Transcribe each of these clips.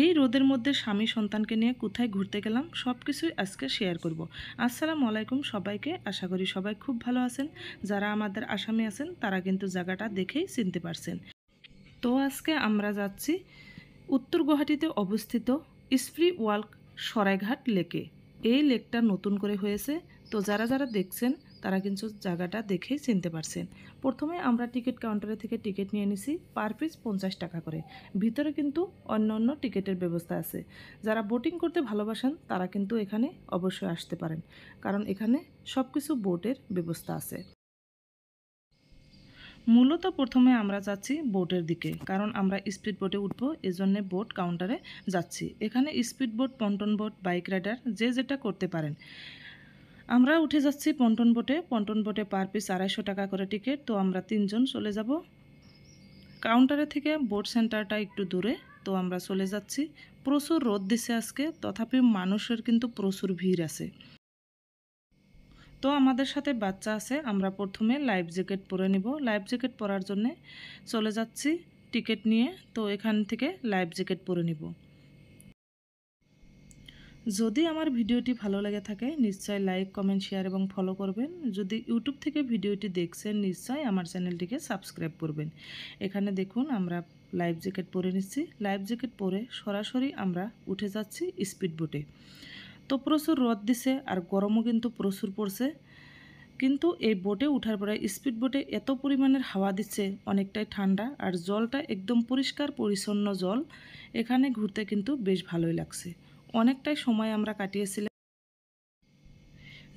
এই রোদের মধ্যে স্বামী সন্তানকে নিয়ে কোথায় ঘুরতে গেলাম সব কিছুই আজকে শেয়ার করব। আসসালামু আলাইকুম সবাইকে, আশা করি সবাই খুব ভালো আছেন। যারা আমাদের আসামে আছেন তারা কিন্তু জায়গাটা দেখেই চিনতে পারছেন। তো আজকে আমরা যাচ্ছি উত্তর গুয়াহাটিতে অবস্থিত স্প্রি ওয়ার্ল্ড সরাইঘাট লেকে। এই লেকটা নতুন করে হয়েছে, তো যারা যারা দেখছেন তারা কিন্তু জায়গাটা দেখেই চিনতে পারছেন। প্রথমে আমরা টিকিট কাউন্টারে থেকে টিকিট নিয়ে নিছি, পার পিস 50 টাকা করে। ভিতরে কিন্তু অন্য অন্য টিকিটের ব্যবস্থা আছে। যারা বোটিং করতে ভালোবাসেন তারা কিন্তু এখানে অবশ্যই আসতে পারেন, কারণ এখানে সব কিছু বোটের ব্যবস্থা আছে। মূলত প্রথমে আমরা যাচ্ছি বোটের দিকে, কারণ আমরা স্পিড বোটে উঠবো, এজন্য বোট কাউন্টারে যাচ্ছি। এখানে speed boat, pontoon boat, bike rider যে যেটা করতে পারেন। আমরা উঠে যাচ্ছি পন্টন বোটে। পন্টন বোটে পার পিস 250 টাকা করে টিকিট। তো আমরা 3 জন চলে যাব। কাউন্টারে থেকে বোট সেন্টারটা একটু দূরে, তো আমরা চলে যাচ্ছি। প্রচুর রোদ দিছে আজকে, তথাপি মানুষের কিন্তু প্রচুর ভিড় আছে। তো আমাদের সাথে বাচ্চা আছে, আমরা প্রথমে লাইফ জ্যাকেট পরে নিব। লাইফ জ্যাকেট পরার জন্যে চলে যাচ্ছি টিকিট নিয়ে। তো এখান থেকে লাইফ জ্যাকেট পরে নিব। যদি আমার ভিডিওটি ভালো লেগে থাকে নিশ্চয়ই লাইক, কমেন্ট, শেয়ার এবং ফলো করবেন। যদি ইউটিউব থেকে ভিডিওটি দেখছেন নিশ্চয়ই আমার চ্যানেলটিকে সাবস্ক্রাইব করবেন। এখানে দেখুন আমরা লাইফ জ্যাকেট পরে নিচ্ছি। লাইফ জ্যাকেট পরে সরাসরি আমরা উঠে যাচ্ছি স্পিড বোটে। তো প্রচুর রোদ দিছে আর গরমও কিন্তু প্রচুর পড়ছে, কিন্তু এই বোটে ওঠার পরে স্পিড বোটে এত পরিমাণের হাওয়া দিচ্ছে, অনেকটাই ঠান্ডা আর জলটা একদম পরিষ্কার পরিচ্ছন্ন জল। এখানে ঘুরতে কিন্তু বেশ ভালোই লাগছে। অনেকটাই সময় আমরা কাটিয়েছিলাম।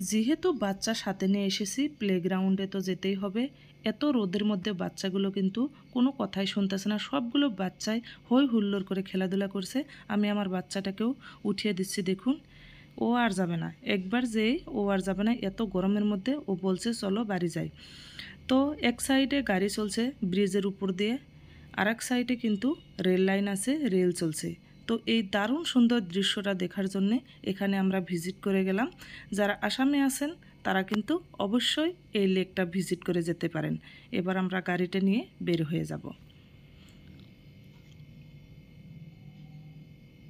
যেহেতু বাচ্চা সাথে নিয়ে এসেছি, প্লেগ্রাউন্ডে তো যেতেই হবে। এত রোদের মধ্যে বাচ্চাগুলো কিন্তু কোনো কথাই শুনতেছে না, সবগুলো বাচ্চাই হই হুল্লোড় করে খেলাধুলা করছে। আমি আমার বাচ্চাটাকেও উঠিয়ে দিচ্ছি, দেখুন ও আর যাবে না। একবার যেই ও আর যাবে না, এত গরমের মধ্যে ও বলছে চলো বাড়ি যাই। তো এক সাইডে গাড়ি চলছে ব্রিজের উপর দিয়ে, আর এক সাইডে কিন্তু রেল লাইন আছে, রেল চলছে। তো এই দারুণ সুন্দর দৃশ্যটা দেখার জন্যে এখানে আমরা ভিজিট করে গেলাম। যারা আসামে আছেন তারা কিন্তু অবশ্যই এই লেকটা ভিজিট করে যেতে পারেন। এবার আমরা গাড়িটা নিয়ে বের হয়ে যাব।